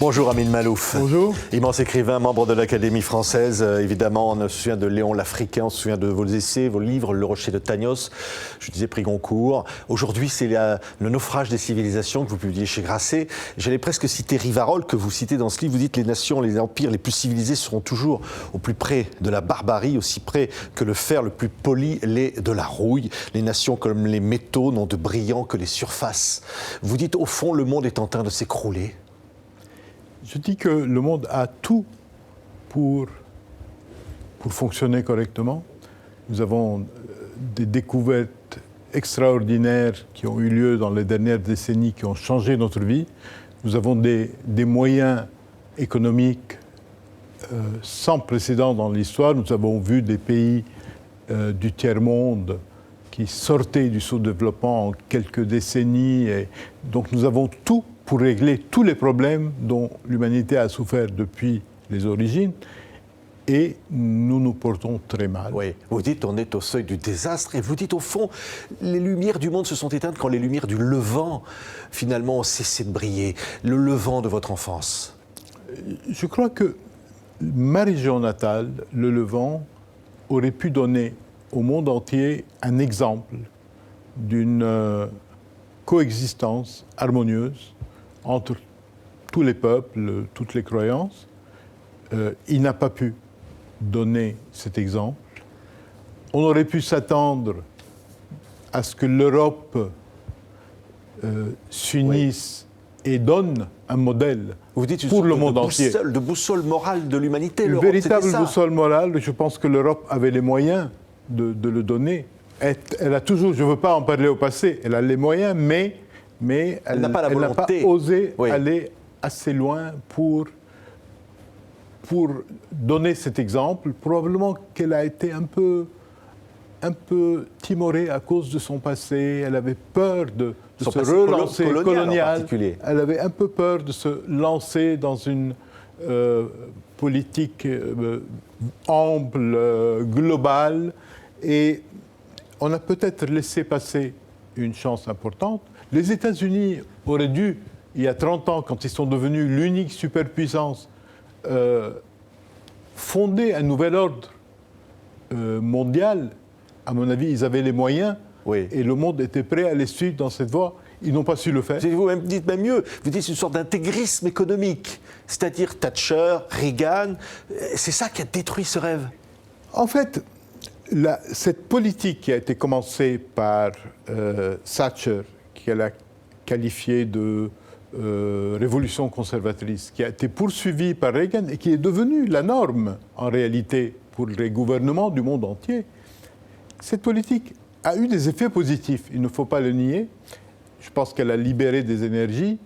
Bonjour Amin Malouf. Bonjour. Immense écrivain, membre de l'Académie française. Évidemment, on se souvient de Léon l'Africain, on se souvient de vos essais, vos livres, Le Rocher de Tagnos, je disais prix Goncourt. Aujourd'hui, c'est le naufrage des civilisations que vous publiez chez Grasset. J'allais presque citer Rivarol, que vous citez dans ce livre. Vous dites les nations, les empires les plus civilisés seront toujours au plus près de la barbarie, aussi près que le fer le plus poli l'est de la rouille. Les nations comme les métaux n'ont de brillants que les surfaces. Vous dites, au fond, le monde est en train de s'écrouler. Je dis que le monde a tout pour fonctionner correctement. Nous avons des découvertes extraordinaires qui ont eu lieu dans les dernières décennies, qui ont changé notre vie. Nous avons des moyens économiques sans précédent dans l'histoire. Nous avons vu des pays du tiers-monde qui sortaient du sous-développement en quelques décennies. Et donc nous avons tout pour régler tous les problèmes dont l'humanité a souffert depuis les origines, et nous nous portons très mal. Oui, vous dites on est au seuil du désastre, et vous dites au fond, les lumières du monde se sont éteintes quand les lumières du Levant, finalement, ont cessé de briller. Le Levant de votre enfance. Je crois que ma région natale, le Levant, aurait pu donner au monde entier un exemple d'une coexistence harmonieuse entre tous les peuples, toutes les croyances. Il n'a pas pu donner cet exemple. On aurait pu s'attendre à ce que l'Europe s'unisse et donne un modèle vous dites pour le monde entier. De boussole morale de l'humanité. Une véritable boussole morale, je pense que l'Europe avait les moyens de le donner. Elle a toujours, je ne veux pas en parler au passé, elle a les moyens, mais elle n'a pas osé aller assez loin pour donner cet exemple. Probablement qu'elle a été un peu timorée à cause de son passé. Elle avait peur de se relancer colonial. Elle avait un peu peur de se lancer dans une politique ample, globale. Et on a peut-être laissé passer une chance importante. Les États-Unis auraient dû, il y a 30 ans, quand ils sont devenus l'unique superpuissance, fonder un nouvel ordre mondial. À mon avis, ils avaient les moyens, et le monde était prêt à les suivre dans cette voie. Ils n'ont pas su le faire. Vous dites même mieux, vous dites une sorte d'intégrisme économique, c'est-à-dire Thatcher, Reagan, c'est ça qui a détruit ce rêve. En fait, cette politique qui a été commencée par Thatcher, qu'elle a qualifiée de révolution conservatrice, qui a été poursuivie par Reagan et qui est devenue la norme, en réalité, pour les gouvernements du monde entier, cette politique a eu des effets positifs, il ne faut pas le nier. Je pense qu'elle a libéré des énergies,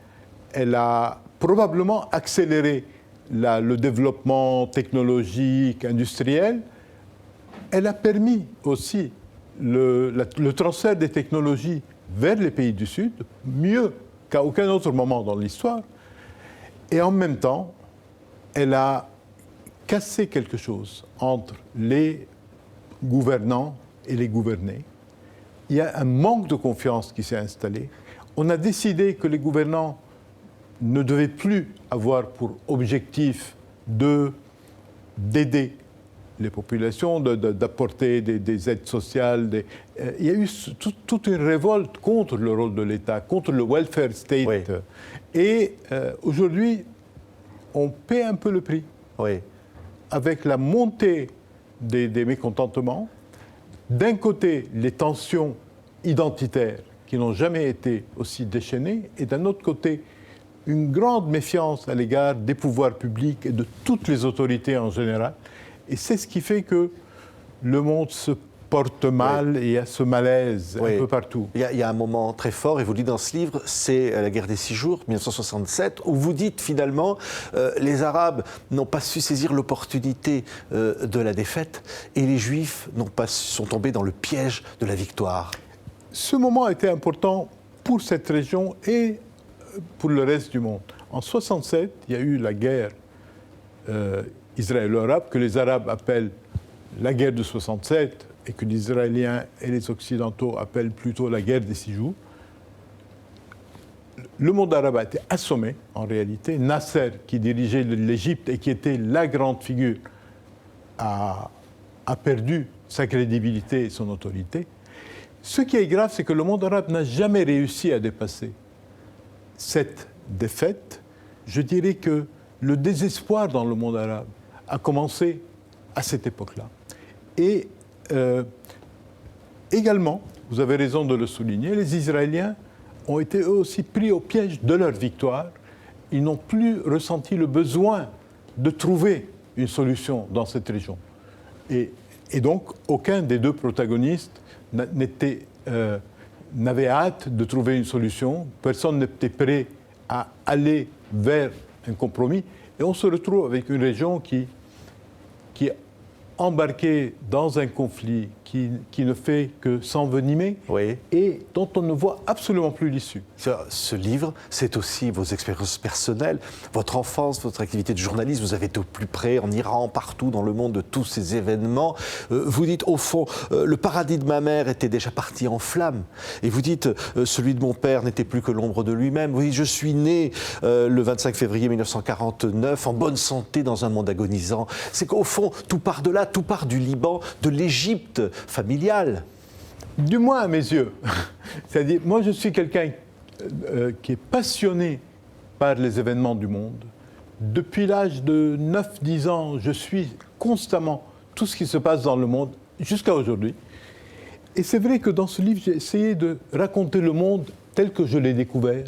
elle a probablement accéléré le développement technologique, industriel. Elle a permis aussi le transfert des technologies vers les pays du Sud, mieux qu'à aucun autre moment dans l'histoire. Et en même temps, elle a cassé quelque chose entre les gouvernants et les gouvernés. Il y a un manque de confiance qui s'est installé. On a décidé que les gouvernants ne devaient plus avoir pour objectif d'aider les populations, d'apporter des aides sociales. Il y a eu toute une révolte contre le rôle de l'État, contre le welfare state. Oui. Et aujourd'hui, on paie un peu le prix. Oui. Avec la montée des mécontentements, d'un côté, les tensions identitaires qui n'ont jamais été aussi déchaînées, et d'un autre côté, une grande méfiance à l'égard des pouvoirs publics et de toutes les autorités en général. Et c'est ce qui fait que le monde se porte mal, et il y a ce malaise un peu partout. Il y a un moment très fort, et vous le dites dans ce livre, c'est la guerre des 6 jours, 1967, où vous dites finalement, les Arabes n'ont pas su saisir l'opportunité de la défaite, et les Juifs sont tombés dans le piège de la victoire. Ce moment a été important pour cette région et pour le reste du monde. En 1967, il y a eu la guerre israélo-arabe, que les Arabes appellent la guerre de 67, et que les Israéliens et les Occidentaux appellent plutôt la guerre des 6 jours. le monde arabe a été assommé, en réalité. Nasser, qui dirigeait l'Égypte et qui était la grande figure, a perdu sa crédibilité et son autorité. Ce qui est grave, c'est que le monde arabe n'a jamais réussi à dépasser cette défaite. Je dirais que le désespoir dans le monde arabe a commencé à cette époque-là. Et également, vous avez raison de le souligner, les Israéliens ont été eux aussi pris au piège de leur victoire. Ils n'ont plus ressenti le besoin de trouver une solution dans cette région. Et donc, aucun des deux protagonistes n'avait hâte de trouver une solution. Personne n'était prêt à aller vers un compromis. Et on se retrouve avec une région qui est embarquée dans un conflit qui ne fait que s'envenimer, oui, et dont on ne voit absolument plus l'issue. Ce livre, c'est aussi vos expériences personnelles, votre enfance, votre activité de journaliste. Vous avez été au plus près, en Iran, partout dans le monde, de tous ces événements. Vous dites, au fond, le paradis de ma mère était déjà parti en flammes. Et vous dites, celui de mon père n'était plus que l'ombre de lui-même. Vous dites, je suis né le 25 février 1949, en bonne santé, dans un monde agonisant. C'est qu'au fond, tout part de là, tout part du Liban, de l'Égypte familiale. Du moins à mes yeux. C'est-à-dire, moi je suis quelqu'un qui est passionné par les événements du monde. Depuis l'âge de 9-10 ans, je suis constamment tout ce qui se passe dans le monde, jusqu'à aujourd'hui. Et c'est vrai que dans ce livre, j'ai essayé de raconter le monde tel que je l'ai découvert,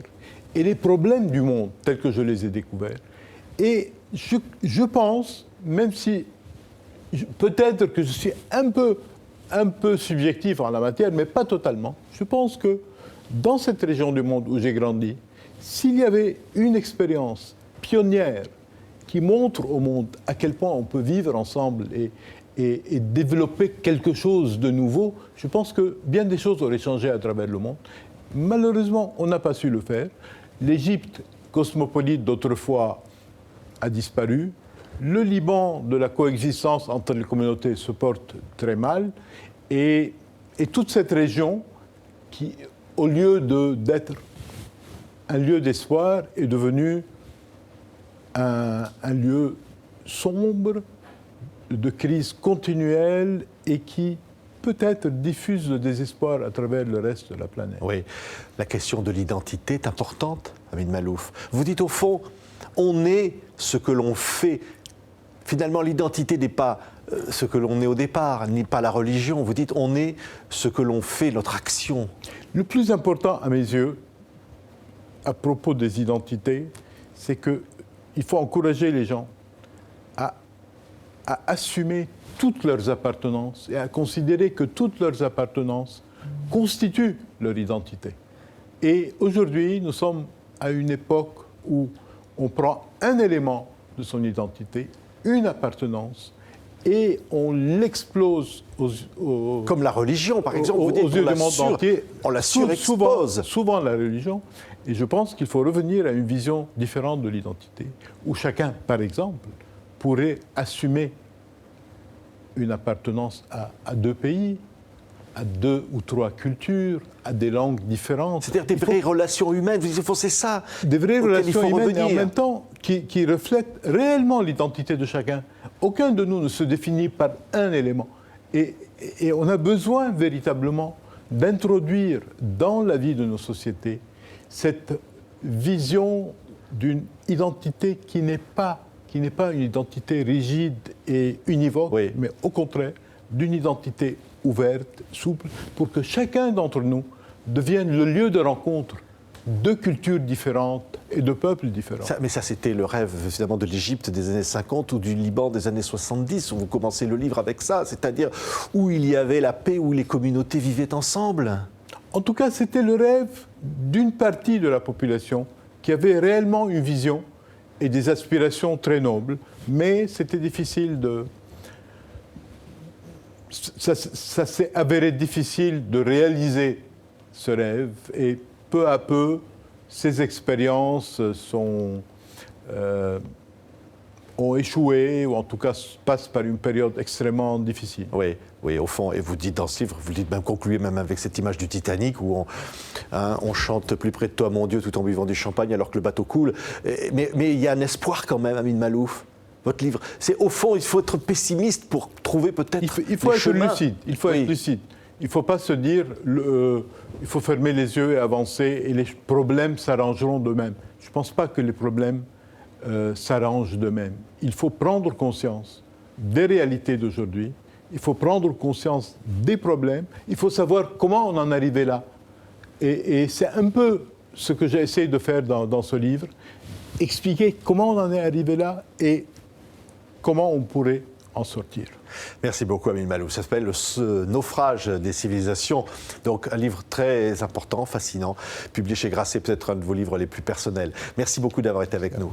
et les problèmes du monde tels que je les ai découverts. Et je pense, même si peut-être que je suis un peu subjectif en la matière, mais pas totalement. Je pense que dans cette région du monde où j'ai grandi, s'il y avait une expérience pionnière qui montre au monde à quel point on peut vivre ensemble et développer quelque chose de nouveau, je pense que bien des choses auraient changé à travers le monde. Malheureusement, on n'a pas su le faire. L'Égypte cosmopolite d'autrefois a disparu. Le Liban de la coexistence entre les communautés se porte très mal. Et toute cette région, qui, au lieu d'être un lieu d'espoir, est devenue un lieu sombre, de crise continuelle, et qui peut-être diffuse le désespoir à travers le reste de la planète. Oui, la question de l'identité est importante, Hamid Malouf. Vous dites au fond, on est ce que l'on fait. Finalement, l'identité n'est pas ce que l'on est au départ, ni pas la religion. Vous dites, on est ce que l'on fait, notre action. Le plus important, à mes yeux, à propos des identités, c'est qu'il faut encourager les gens à assumer toutes leurs appartenances et à considérer que toutes leurs appartenances constituent leur identité. Et aujourd'hui, nous sommes à une époque où on prend un élément de son identité, une appartenance, et on l'explose comme la religion, par exemple, aux yeux du monde entier. On la surexpose. Souvent la religion. Et je pense qu'il faut revenir à une vision différente de l'identité, où chacun, par exemple, pourrait assumer une appartenance à deux pays, à 2 ou 3 cultures, à des langues différentes. C'est-à-dire des vraies relations humaines, vous dites, c'est ça. Des vraies relations humaines, et en même temps qui reflètent réellement l'identité de chacun. Aucun de nous ne se définit par un élément. Et on a besoin véritablement d'introduire dans la vie de nos sociétés cette vision d'une identité qui n'est pas une identité rigide et univoque, oui, mais au contraire, d'une identité ouverte, souple, pour que chacun d'entre nous devienne le lieu de rencontre de cultures différentes et de peuples différents. Mais ça, c'était le rêve, évidemment, de l'Égypte des années 50 ou du Liban des années 70. Vous commencez le livre avec ça, c'est-à-dire où il y avait la paix, où les communautés vivaient ensemble. En tout cas, c'était le rêve d'une partie de la population qui avait réellement une vision et des aspirations très nobles, mais c'était difficile de... Ça s'est avéré difficile de réaliser ce rêve, et peu à peu, ces expériences ont échoué, ou en tout cas passent par une période extrêmement difficile. Oui, oui, au fond, et vous dites dans ce livre, vous le dites même, concluez même avec cette image du Titanic où on chante plus près de toi, mon Dieu, tout en buvant du champagne alors que le bateau coule. Mais il y a un espoir quand même, Amin Maalouf. Votre livre, c'est au fond, il faut être pessimiste pour trouver peut-être il faut les être chemins. lucide. Il faut être lucide. Il ne faut pas se dire, il faut fermer les yeux et avancer et les problèmes s'arrangeront d'eux-mêmes. Je ne pense pas que les problèmes s'arrangent d'eux-mêmes. Il faut prendre conscience des réalités d'aujourd'hui. Il faut prendre conscience des problèmes. Il faut savoir comment on en est arrivé là. Et c'est un peu ce que j'ai essayé de faire dans ce livre. Expliquer comment on en est arrivé là et comment on pourrait en sortir. Merci beaucoup, Amin Maalouf. Ça s'appelle « Naufrage des civilisations ». Donc, un livre très important, fascinant, publié chez Grasset, peut-être un de vos livres les plus personnels. Merci beaucoup d'avoir été avec nous.